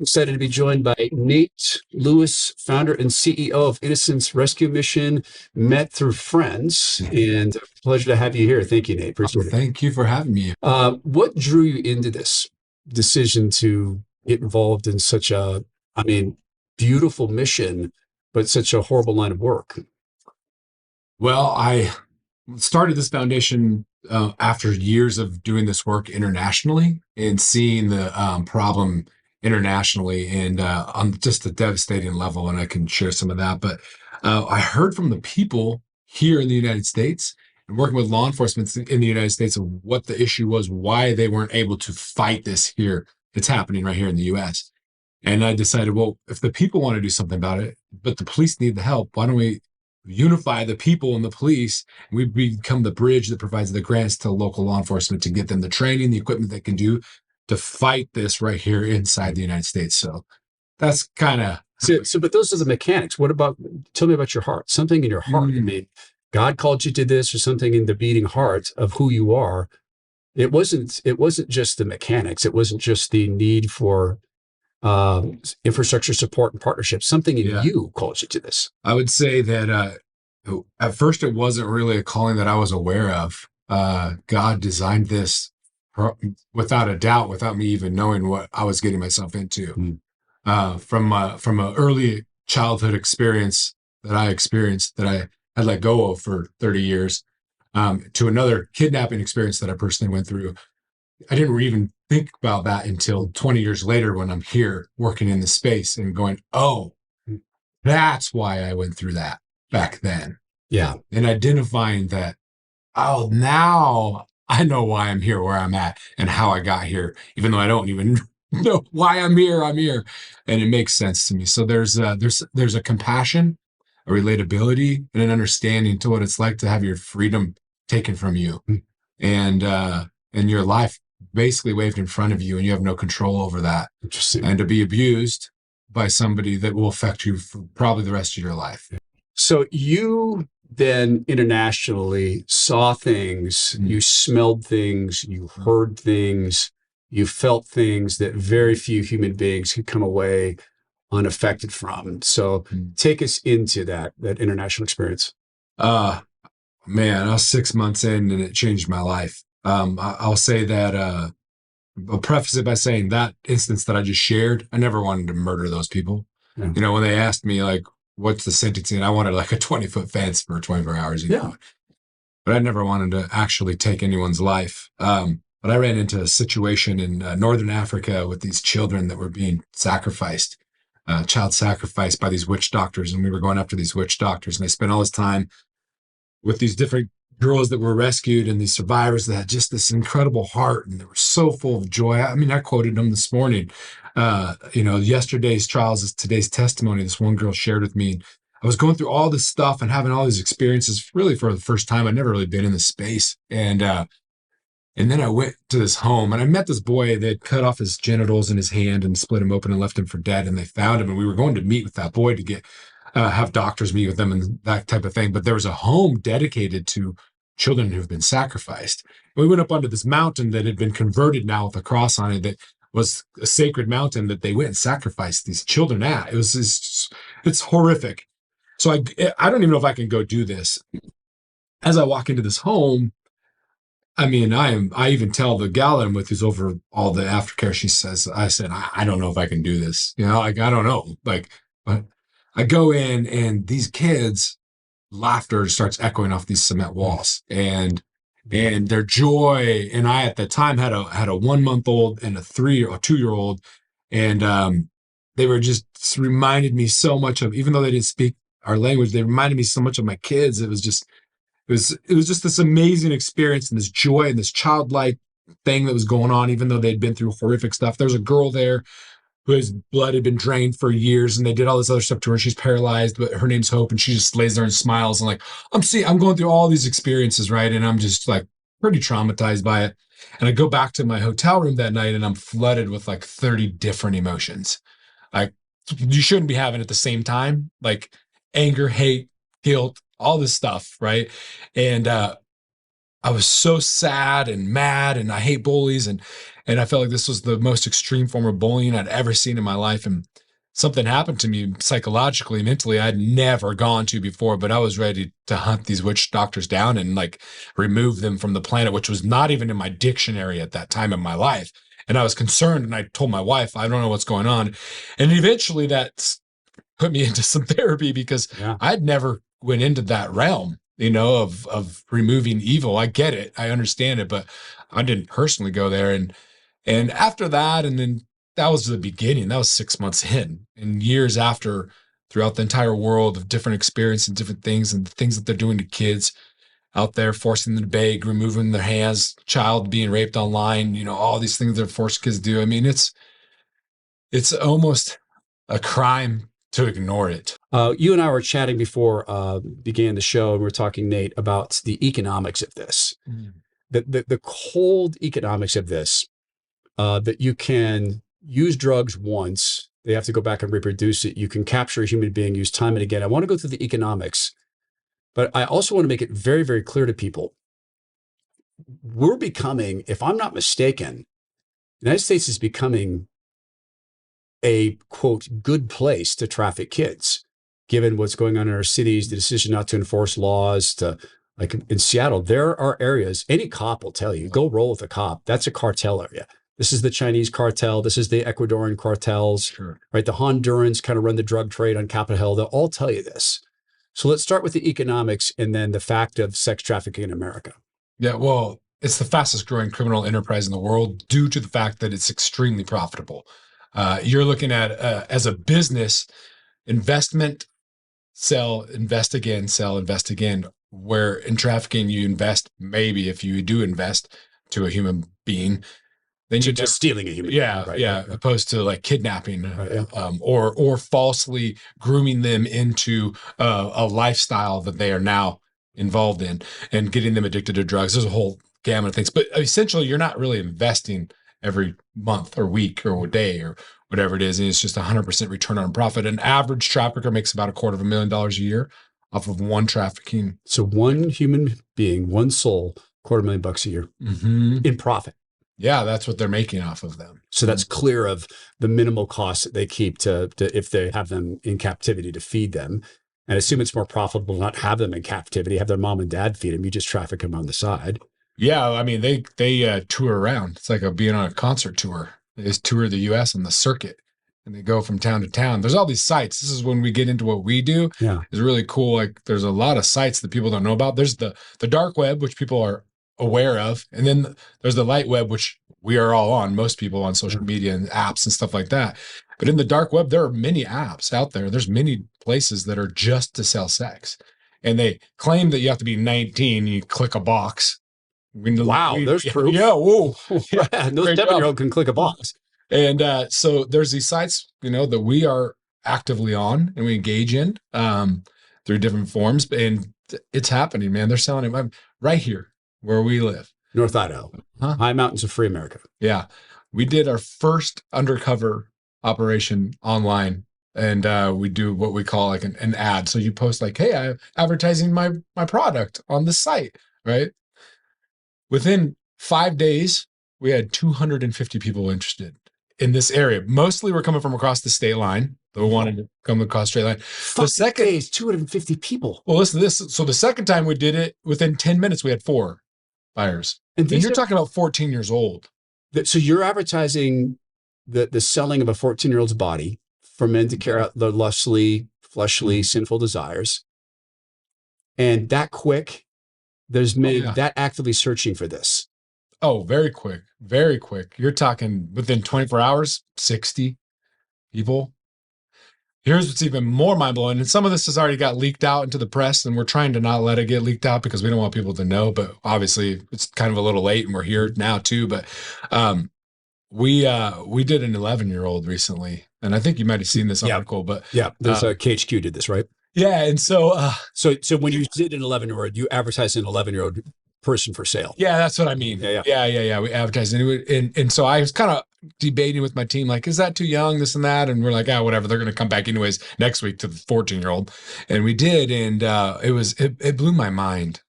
Excited to be joined by Nate Lewis, founder and CEO of Innocence Rescue Mission, met through friends, and a pleasure to have you here. Thank you, Nate. Appreciate it. Thank you for having me. What drew you into this decision to get involved in such a, I mean, beautiful mission, but such a horrible line of work? Well, I started this foundation after years of doing this work internationally and seeing the problem internationally and on just a devastating level. And I can share some of that. But I heard from the people here in the United States and working with law enforcement in the United States of what the issue was, why they weren't able to fight this here. It's happening right here in the US. And I decided, well, if the people want to do something about it, but the police need the help, why don't we unify the people and the police? And we become the bridge that provides the grants to local law enforcement to get them the training, the equipment they can do to fight this right here inside the United States. So that's kind of But those are the mechanics. What about, tell me about your heart, something in your heart. I mean, God called you to this or something in the beating heart of who you are. It wasn't just the mechanics. It wasn't just the need for infrastructure support and partnership. Something in yeah. you called you to this. I would say that at first it wasn't really a calling that I was aware of. God designed this without a doubt, without me even knowing what I was getting myself into. From an early childhood experience that I experienced that I had let go of for 30 years, to another kidnapping experience that I personally went through. I didn't even think about that until 20 years later when I'm here working in the space and going, oh, that's why I went through that back then. Yeah. And identifying that, oh, now I know why I'm here, where I'm at, and how I got here, even though I don't even know why I'm here. I'm here, and it makes sense to me. So there's a compassion, a relatability, and an understanding to what it's like to have your freedom taken from you, and your life basically waved in front of you, and you have no control over that, Interesting. and to be abused by somebody that will affect you for probably the rest of your life. So you then internationally saw things, you smelled things, you heard things, you felt things that very few human beings could come away unaffected from. So take us into that international experience. Uh, Man, I was 6 months in and it changed my life. I'll say that, I'll preface it by saying that instance that I just shared, I never wanted to murder those people. Yeah. You know, when they asked me, like, what's the sentencing? I wanted like a 20-foot fence for 24 hours. Yeah. But I never wanted to actually take anyone's life. But I ran into a situation in Northern Africa with these children that were being sacrificed, child sacrificed by these witch doctors. And we were going after these witch doctors. And I spent all this time with these different girls that were rescued and these survivors that had just this incredible heart and they were so full of joy. I mean, I quoted them this morning. Yesterday's trials is today's testimony. This one girl shared with me. I was going through all this stuff and having all these experiences really for the first time. I'd never really been in this space. And then I went to this home and I met this boy. They had cut off his genitals in his hand and split him open and left him for dead. And they found him and we were going to meet with that boy to get have doctors meet with them and that type of thing. But there was a home dedicated to children who've been sacrificed. We went up onto this mountain that had been converted now with a cross on it that was a sacred mountain that they went and sacrificed these children at. It's horrific. So I don't even know if I can go do this. As I walk into this home, I mean, I even tell the gal that I'm with who's over all the aftercare, I said, I don't know if I can do this. You know, like, I don't know. Like, but I go in and these kids, laughter starts echoing off these cement walls and their joy. And I, at the time, had a 1 month old and a 2 year old. And they were just reminded me so much of, even though they didn't speak our language, they reminded me so much of my kids. It was just this amazing experience and this joy and this childlike thing that was going on, even though they'd been through horrific stuff. There's a girl there whose blood had been drained for years and they did all this other stuff to her. She's paralyzed, but her name's Hope. And she just lays there and smiles. And like, I'm going through all these experiences, right? And I'm just like pretty traumatized by it. And I go back to my hotel room that night and I'm flooded with like 30 different emotions. Like you shouldn't be having at the same time, like anger, hate, guilt, all this stuff. Right. And, I was so sad and mad, and I hate bullies, and I felt like this was the most extreme form of bullying I'd ever seen in my life. And something happened to me psychologically, mentally, I'd never gone to before, but I was ready to hunt these witch doctors down and like remove them from the planet, which was not even in my dictionary at that time in my life. And I was concerned, and I told my wife, I don't know what's going on. And eventually that put me into some therapy because Yeah. I'd never went into that realm, of removing evil. I get it. I understand it, but I didn't personally go there. And after that, and then that was the beginning. That was 6 months in. And years after, throughout the entire world of different experience and different things and the things that they're doing to kids out there, forcing them to beg, removing their hands, child being raped online, all these things they're forced kids to do. I mean, it's almost a crime to ignore it. You and I were chatting before began the show, and we were talking, Nate, about the economics of this, the cold economics of this, that you can use drugs once, they have to go back and reproduce it. You can capture a human being, use time and again. I want to go through the economics, but I also want to make it very, very clear to people. We're becoming, if I'm not mistaken, the United States is becoming a, quote, good place to traffic kids, given what's going on in our cities, the decision not to enforce laws. To, like in Seattle, there are areas, any cop will tell you, go roll with a cop. That's a cartel area. This is the Chinese cartel. This is the Ecuadorian cartels, Sure. Right? The Hondurans kind of run the drug trade on Capitol Hill. They'll all tell you this. So let's start with the economics and then the fact of sex trafficking in America. Yeah, well, it's the fastest growing criminal enterprise in the world due to the fact that it's extremely profitable. You're looking at, as a business, investment, sell, invest again, sell, invest again. Where in trafficking, you invest, maybe if you do invest to a human being, then So you just stealing a human being. yeah, Right, yeah, right. opposed to like kidnapping, Right, yeah. or falsely grooming them into a lifestyle that they are now involved in and getting them addicted to drugs. There's a whole gamut of things, but essentially, you're not really investing every month or week or day or whatever it is, and it's just 100% return on profit. An average trafficker makes about $250,000 a year off of one trafficking. So one human being, one soul, $250,000 a year in profit. Yeah, that's what they're making off of them. So that's clear of the minimal costs that they keep to if they have them in captivity to feed them. And I assume it's more profitable not have them in captivity, have their mom and dad feed them. You just traffic them on the side. Yeah, I mean they tour around. It's like being on a concert tour. They just tour the U.S. on the circuit, and they go from town to town. There's all these sites. This is when we get into what we do. Yeah, It's really cool. Like there's a lot of sites that people don't know about. There's the dark web, which people are aware of, and then there's the light web, which we are all on. Most people on social media and apps and stuff like that. But in the dark web, there are many apps out there. There's many places that are just to sell sex, and they claim that you have to be 19. You click a box. Wow, there's proof. Yeah, whoa. Yeah, no 7-year-old can click a box. And so there's these sites, that we are actively on and we engage in through different forms. And it's happening, man. They're selling it right here where we live. North Idaho, high mountains of free America. Yeah. We did our first undercover operation online. And we do what we call like an ad. So you post like, hey, I'm advertising my product on the site, right? Within 5 days, we had 250 people interested in this area. Mostly we're coming from across the state line. They wanted to come across straight line. The second days, 250 people. Well, listen to this. So the second time we did it, within 10 minutes, we had 4 buyers. And you're talking about 14 years old. So you're advertising the selling of a 14-year-old's body for men to carry out their lustly, fleshly, sinful desires. And that quick, there's men that actively searching for this. Oh, very quick. Very quick. You're talking within 24 hours, 60 people. Here's what's even more mind-blowing. And some of this has already got leaked out into the press, and we're trying to not let it get leaked out because we don't want people to know. But obviously, it's kind of a little late, and we're here now too. But we did an 11-year-old recently, and I think you might have seen this article. But there's a KHQ did this, right? Yeah, and so so when you did an 11-year-old, you advertised an 11-year-old person for sale. Yeah, that's what I mean. Yeah. We advertised and so I was kind of debating with my team, like, is that too young, this and that? And we're like, whatever. They're going to come back anyways next week to the 14-year-old, and we did, and it blew my mind.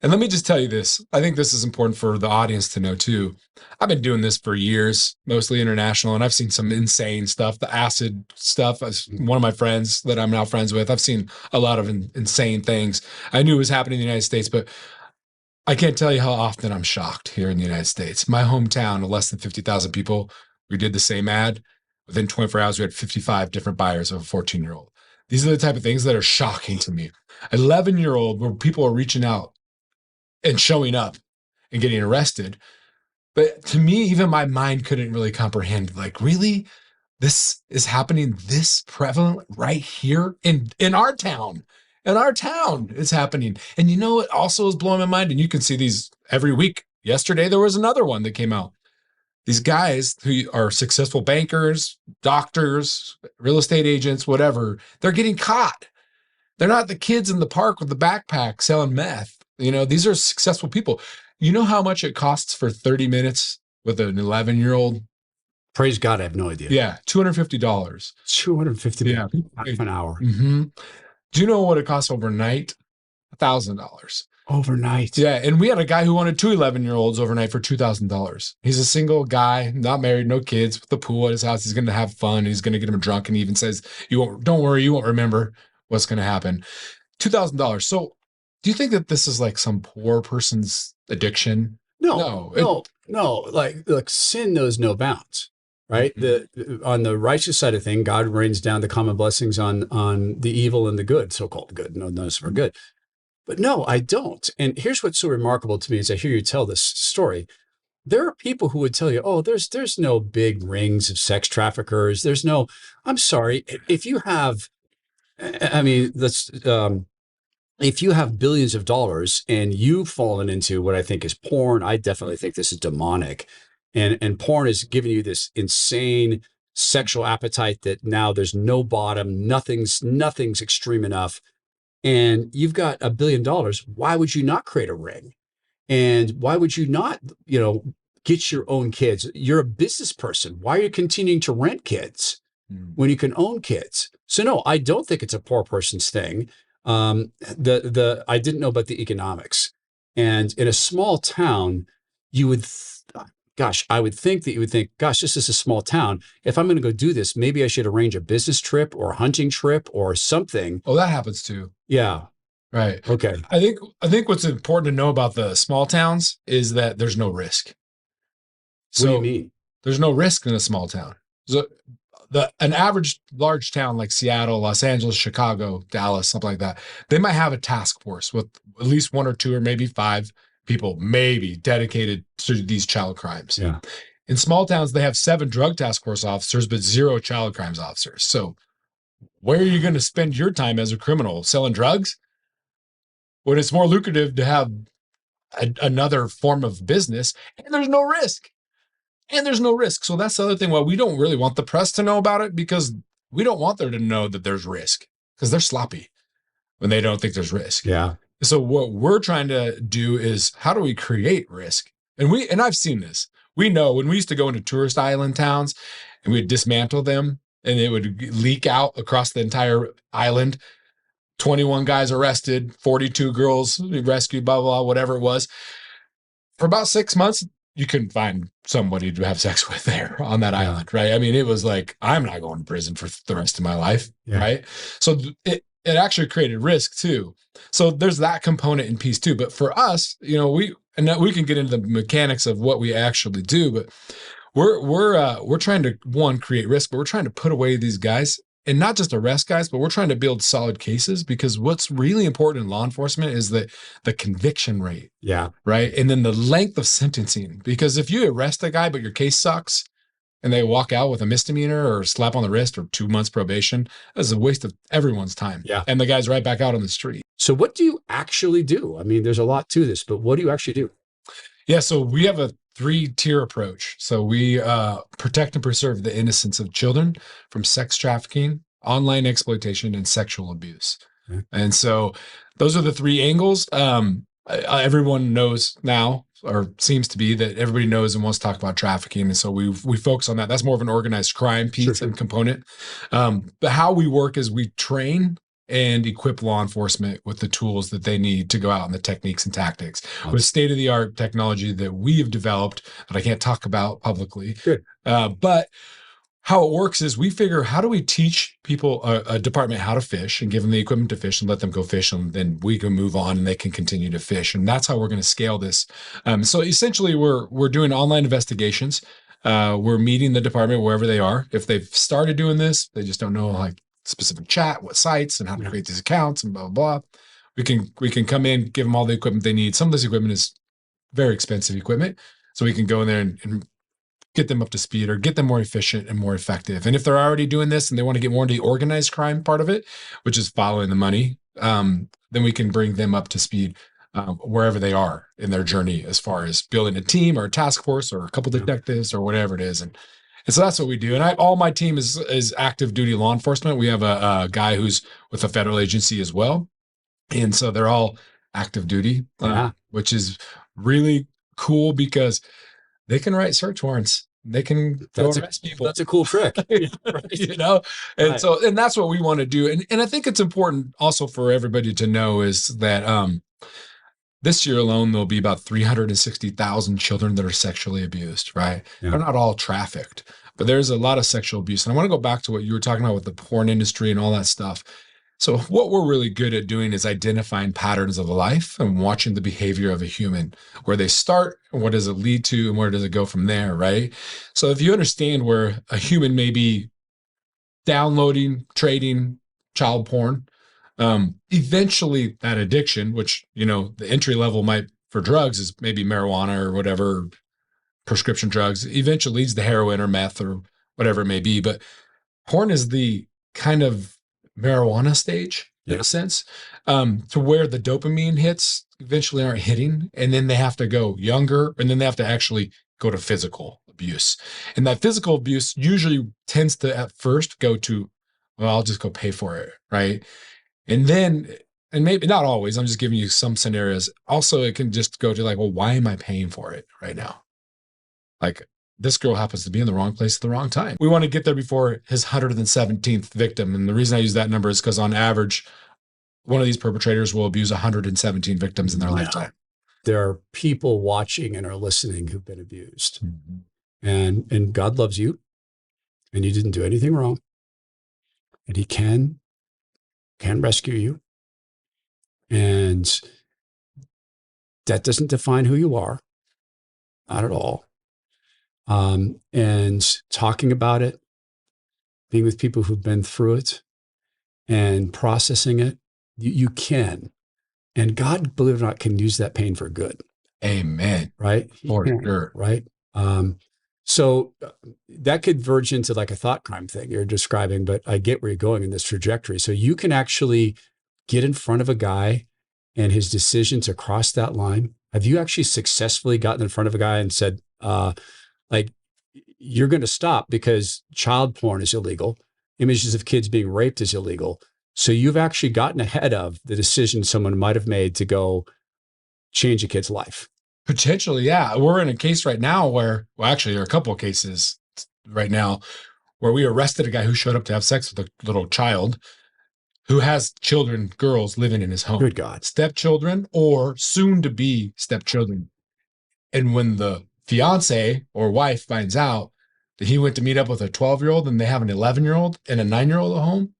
And let me just tell you this. I think this is important for the audience to know too. I've been doing this for years, mostly international, and I've seen some insane stuff, the acid stuff. As one of my friends that I'm now friends with, I've seen a lot of insane things. I knew it was happening in the United States, but I can't tell you how often I'm shocked here in the United States. My hometown of less than 50,000 people, we did the same ad. Within 24 hours, we had 55 different buyers of a 14-year-old. These are the type of things that are shocking to me. 11-year-old, where people are reaching out and showing up and getting arrested. But to me, even my mind couldn't really comprehend, like, really? This is happening this prevalent right here in our town. In our town, it's happening. And you know what also is blowing my mind? And you can see these every week. Yesterday, there was another one that came out. These guys who are successful bankers, doctors, real estate agents, whatever, they're getting caught. They're not the kids in the park with the backpack selling meth. You know, these are successful people. You know how much it costs for 30 minutes with an 11-year-old? Praise God, I have no idea. Yeah, $250. 250 Yeah. half an hour. Mm-hmm. Do you know what it costs overnight? $1,000. Overnight. Yeah, and we had a guy who wanted two 11-year-olds overnight for $2,000. He's a single guy, not married, no kids, with the pool at his house. He's going to have fun. He's going to get him drunk, and he even says, don't worry, you won't remember what's going to happen. $2,000. So do you think that this is like some poor person's addiction? No. Like sin knows no bounds, right? Mm-hmm. On the righteous side of thing, God rains down the common blessings on the evil and the good, so-called good. No, none of them are good. But no, I don't. And here's what's so remarkable to me as I hear you tell this story. There are people who would tell you, oh, there's no big rings of sex traffickers. I'm sorry. If you have, I mean, if you have billions of dollars and you've fallen into what I think is porn, I definitely think this is demonic. And porn is giving you this insane sexual appetite that now there's no bottom, nothing's extreme enough. And you've got $1 billion. Why would you not create a ring? And why would you not, get your own kids? You're a business person. Why are you continuing to rent kids when you can own kids? So no, I don't think it's a poor person's thing. I didn't know about the economics. And in a small town, you would, I would think that you would think, gosh, this is a small town. If I'm going to go do this, maybe I should arrange a business trip or a hunting trip or something. Oh, that happens too. Yeah. Right. Okay. I think what's important to know about the small towns is that there's no risk. What do you mean? There's no risk in a small town. So an average large town like Seattle, Los Angeles, Chicago, Dallas, something like that, they might have a task force with at least one or two or maybe five people maybe dedicated to these child crimes. Yeah. In small towns, they have 7 drug task force officers, but 0 child crimes officers. So where are you going to spend your time as a criminal? Selling drugs? When it's more lucrative to have another form of business, and there's no risk. So that's the other thing. Well, we don't really want the press to know about it because we don't want them to know that there's risk because they're sloppy when they don't think there's risk. Yeah. So what we're trying to do is how do we create risk? And I've seen this. We know when we used to go into tourist island towns and we'd dismantle them and it would leak out across the entire island. 21 guys arrested, 42 girls rescued, blah, blah, blah, whatever it was. For about 6 months, you couldn't find somebody to have sex with there on that island, right? I mean, it was like, I'm not going to prison for the rest of my life, right? So it actually created risk too. So there's that component in piece too. But for us, we can get into the mechanics of what we actually do, but we're trying to create risk, but we're trying to put away these guys. And not just arrest guys, but we're trying to build solid cases because what's really important in law enforcement is the conviction rate. Yeah. Right. And then the length of sentencing. Because if you arrest a guy, but your case sucks and they walk out with a misdemeanor or slap on the wrist or 2 months probation, that's a waste of everyone's time. Yeah. And the guy's right back out on the street. So what do you actually do? I mean, there's a lot to this, but what do you actually do? Yeah. So we have a 3-tier approach. So we protect and preserve the innocence of children from sex trafficking, online exploitation, and sexual abuse. Okay. And so those are the 3 angles. Everyone knows now, or seems to be, that everybody knows and wants to talk about trafficking. And so we focus on that. That's more of an organized crime piece and component. But how we work is we train and equip law enforcement with the tools that they need to go out and the techniques and tactics with Awesome. state of the art technology that we have developed that I can't talk about publicly. Good. But how it works is we figure, how do we teach people a department how to fish and give them the equipment to fish and let them go fish, and then we can move on and they can continue to fish. And that's how we're going to scale this. So essentially we're doing online investigations. We're meeting the department wherever they are. If they've started doing this, they just don't know like specific chat, what sites, and how to Yeah. create these accounts and blah, blah, blah. We can come in, give them all the equipment they need. Some of this equipment is very expensive equipment. So we can go in there and get them up to speed or get them more efficient and more effective. And if they're already doing this and they want to get more into the organized crime part of it, which is following the money, then we can bring them up to speed wherever they are in their journey as far as building a team or a task force or a couple Yeah. detectives or whatever it is. And so that's what we do. And all my team is active duty law enforcement. We have a guy who's with a federal agency as well. And so they're all active duty, Yeah. which is really cool because they can write search warrants. They can go arrest people. That's a cool trick. You know? And Right. so, and that's what we want to do. And I think it's important also for everybody to know is that this year alone, there'll be about 360,000 children that are sexually abused, right? Yeah. They're not all trafficked, but there's a lot of sexual abuse. And I want to go back to what you were talking about with the porn industry and all that stuff. So what we're really good at doing is identifying patterns of life and watching the behavior of a human, where they start, and what does it lead to, and where does it go from there, right? So if you understand where a human may be downloading, trading child porn, eventually that addiction, which, the entry level might for drugs is maybe marijuana or whatever, prescription drugs, eventually leads to heroin or meth or whatever it may be. But porn is the kind of marijuana stage in a sense, to where the dopamine hits eventually aren't hitting. And then they have to go younger, and then they have to actually go to physical abuse. And that physical abuse usually tends to at first go to, well, I'll just go pay for it. Right. And then, and maybe not always, I'm just giving you some scenarios. Also, it can just go to like, well, why am I paying for it right now? Like, this girl happens to be in the wrong place at the wrong time. We want to get there before his 117th victim. And the reason I use that number is because on average, one of these perpetrators will abuse 117 victims in their lifetime. There are people watching and are listening who've been abused. Mm-hmm. And God loves you, and you didn't do anything wrong. And he can rescue you. And that doesn't define who you are. Not at all. And talking about it, being with people who've been through it and processing it, you can. And God, believe it or not, can use that pain for good. Amen. Right? For sure. Right? So that could verge into like a thought crime thing you're describing, but I get where you're going in this trajectory. So you can actually get in front of a guy and his decision to cross that line. Have you actually successfully gotten in front of a guy and said, like, you're going to stop because child porn is illegal. Images of kids being raped is illegal. So you've actually gotten ahead of the decision someone might have made to go change a kid's life. Potentially, yeah. We're in a case right now where, well, actually, there are a couple of cases right now where we arrested a guy who showed up to have sex with a little child who has children, girls living in his home. Good God. Stepchildren or soon to be stepchildren. And when the fiance or wife finds out that he went to meet up with a 12-year-old and they have an 11-year-old and a 9-year-old at home,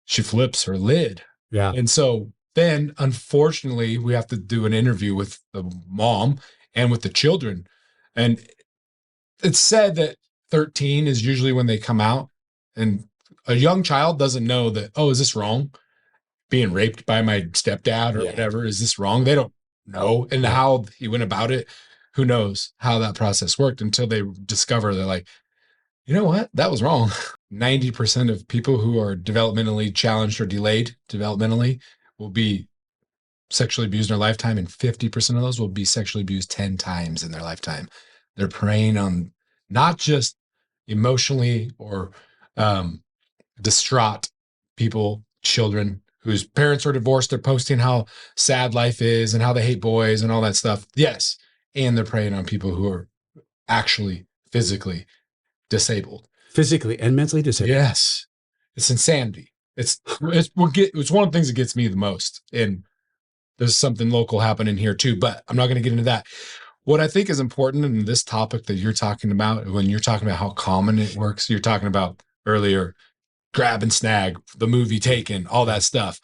she flips her lid. Yeah. And so then, unfortunately, we have to do an interview with the mom and with the children. And it's said that 13 is usually when they come out. And a young child doesn't know that, oh, is this wrong? Being raped by my stepdad or whatever, is this wrong? They don't know. And how he went about it, who knows how that process worked until they discover they're like, you know what? That was wrong. 90% of people who are developmentally challenged or delayed developmentally will be sexually abused in their lifetime, and 50% of those will be sexually abused 10 times in their lifetime. They're preying on not just emotionally or distraught people, children whose parents are divorced. They're posting how sad life is and how they hate boys and all that stuff. Yes. And they're preying on people who are actually physically disabled. Physically and mentally disabled. Yes. It's insanity. It's one of the things that gets me the most. And there's something local happening here too, but I'm not going to get into that. What I think is important in this topic that you're talking about, when you're talking about how common it works, you're talking about earlier, grab and snag, the movie Taken, all that stuff.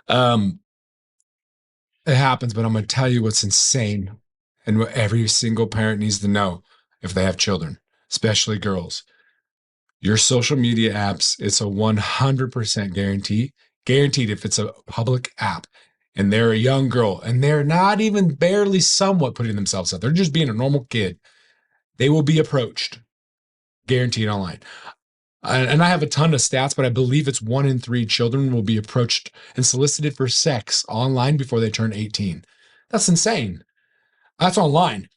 Um, it happens, but I'm going to tell you what's insane and what every single parent needs to know if they have children, especially girls. Your social media apps, it's a 100% guaranteed if it's a public app and they're a young girl and they're not even barely somewhat putting themselves out, they're just being a normal kid, they will be approached, guaranteed online. And I have a ton of stats, but I believe it's 1 in 3 children will be approached and solicited for sex online before they turn 18. That's insane. That's online.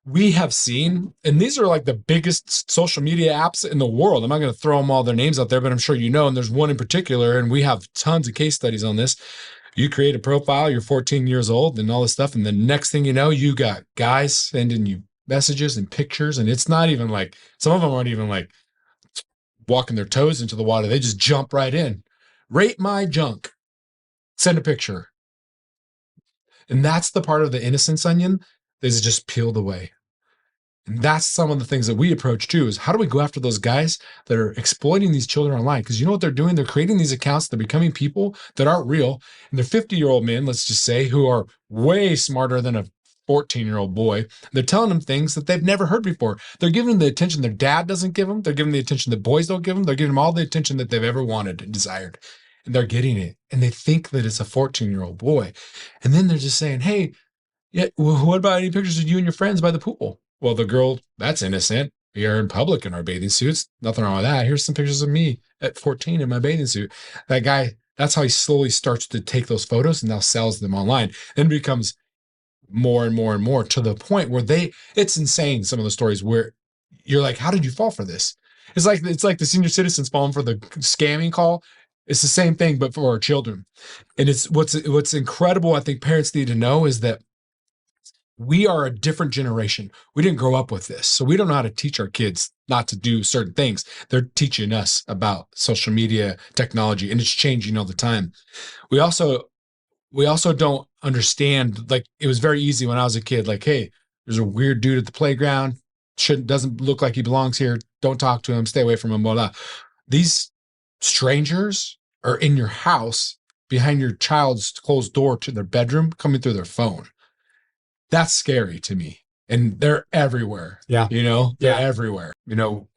We have seen, and these are like the biggest social media apps in the world. I'm not going to throw them all their names out there, but I'm sure you know. And there's one in particular, and we have tons of case studies on this. You create a profile, you're 14 years old, and all this stuff. And the next thing you know, you got guys sending you messages and pictures. And it's not even like, some of them aren't even like walking their toes into the water. They just jump right in. Rate my junk. Send a picture. And that's the part of the innocence onion that is just peeled away. And that's some of the things that we approach too, is how do we go after those guys that are exploiting these children online? Because you know what they're doing? They're creating these accounts. They're becoming people that aren't real. And they're 50-year-old men, let's just say, who are way smarter than a 14-year-old boy. They're telling them things that they've never heard before. They're giving them the attention their dad doesn't give them. They're giving them the attention that boys don't give them. They're giving them all the attention that they've ever wanted and desired. And they're getting it. And they think that it's a 14-year-old boy. And then they're just saying, hey, yeah, well, what about any pictures of you and your friends by the pool? Well, the girl, that's innocent. We are in public in our bathing suits. Nothing wrong with that. Here's some pictures of me at 14 in my bathing suit. That guy, that's how he slowly starts to take those photos and now sells them online. And becomes more and more and more to the point where it's insane. Some of the stories where you're like, how did you fall for this? It's like the senior citizens falling for the scamming call. It's the same thing, but for our children. And it's what's incredible. I think parents need to know is that we are a different generation. We didn't grow up with this. So we don't know how to teach our kids not to do certain things. They're teaching us about social media technology, and it's changing all the time. We also don't understand, like, it was very easy when I was a kid, like, hey, there's a weird dude at the playground, doesn't look like he belongs here. Don't talk to him, stay away from him, blah, blah. These strangers are in your house behind your child's closed door to their bedroom, coming through their phone. That's scary to me. And they're everywhere. Yeah. They're everywhere.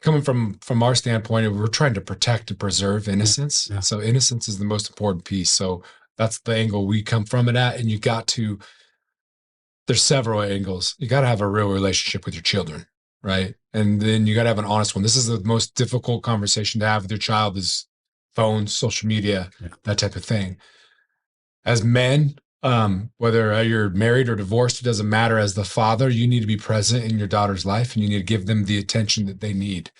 Coming from our standpoint, we're trying to protect and preserve innocence. Yeah. So innocence is the most important piece. So that's the angle we come from it at. And there's several angles. You got to have a real relationship with your children, right? And then you got to have an honest one. This is the most difficult conversation to have with your child, is phones, social media, that type of thing. As men, whether you're married or divorced, it doesn't matter. As the father, you need to be present in your daughter's life, and you need to give them the attention that they need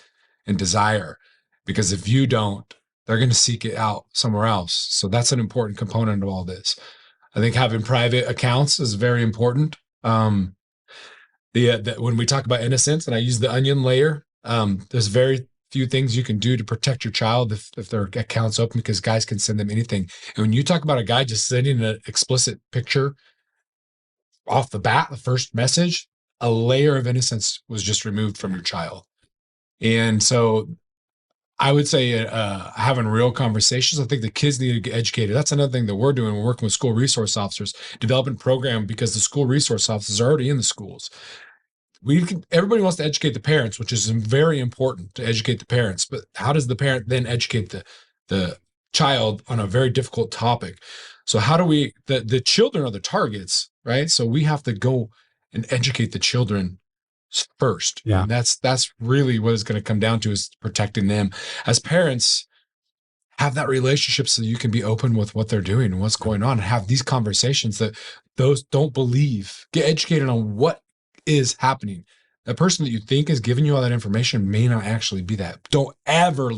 and desire. Because if you don't, they're going to seek it out somewhere else. So that's an important component of all this. I think having private accounts is very important. When we talk about innocence, and I use the onion layer, there's very few things you can do to protect your child if their account's open, because guys can send them anything. And when you talk about a guy just sending an explicit picture off the bat, the first message, a layer of innocence was just removed from your child. And so I would say having real conversations. I think the kids need to get educated. That's another thing that we're doing. We're working with school resource officers, developing a program, because the school resource officers are already in the schools. Everybody wants to educate the parents, which is very important, to educate the parents. But how does the parent then educate the child on a very difficult topic? So how do the children are the targets, right? So we have to go and educate the children first. Yeah. And that's really what it's going to come down to, is protecting them. As parents, have that relationship so you can be open with what they're doing and what's going on, and have these conversations that those don't believe. Get educated on what is happening. The person that you think is giving you all that information may not actually be that. Don't ever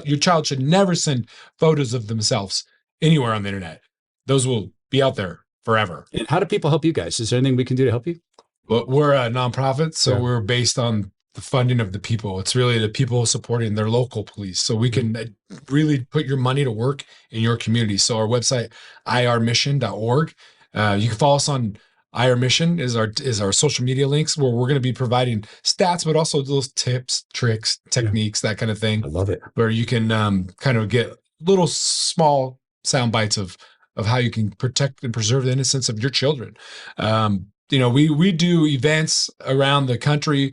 your child should never send photos of themselves anywhere on the internet. Those will be out there forever. And how do people help you guys? Is there anything we can do to help you? But we're a nonprofit, so we're based on the funding of the people. It's really the people supporting their local police. So we can really put your money to work in your community. So our website, irmission.org. You can follow us on IR Mission is our social media links where we're going to be providing stats, but also those tips, tricks, techniques, that kind of thing. I love it. Where you can kind of get little small sound bites of how you can protect and preserve the innocence of your children. We do events around the country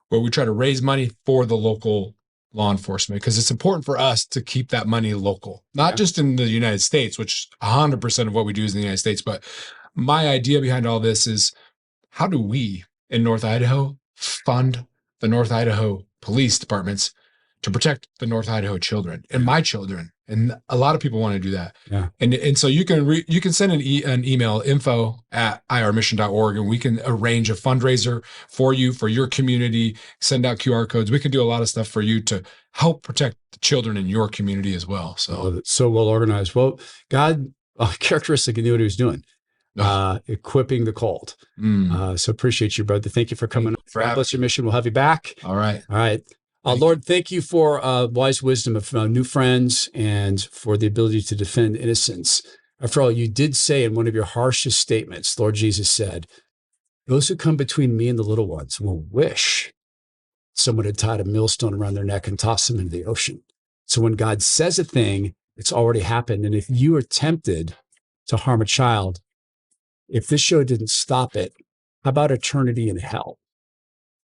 where we try to raise money for the local law enforcement because it's important for us to keep that money local, not just in the United States, which 100% of what we do is in the United States. But my idea behind all this is, how do we in North Idaho fund the North Idaho police departments to protect the North Idaho children and my children? And a lot of people want to do that. Yeah. And so you can send an email, info@irmission.org, and we can arrange a fundraiser for you, for your community, send out QR codes. We can do a lot of stuff for you to help protect the children in your community as well. So well organized. Well, God, characteristic, he knew what he was doing. Equipping the called. So appreciate you, brother. Thank you for coming. God bless your mission. We'll have you back. All right. Lord, thank you for wise wisdom of new friends and for the ability to defend innocence. After all, you did say in one of your harshest statements, Lord Jesus said, those who come between me and the little ones will wish someone had tied a millstone around their neck and tossed them into the ocean. So when God says a thing, it's already happened. And if you are tempted to harm a child, if this show didn't stop it, how about eternity in hell?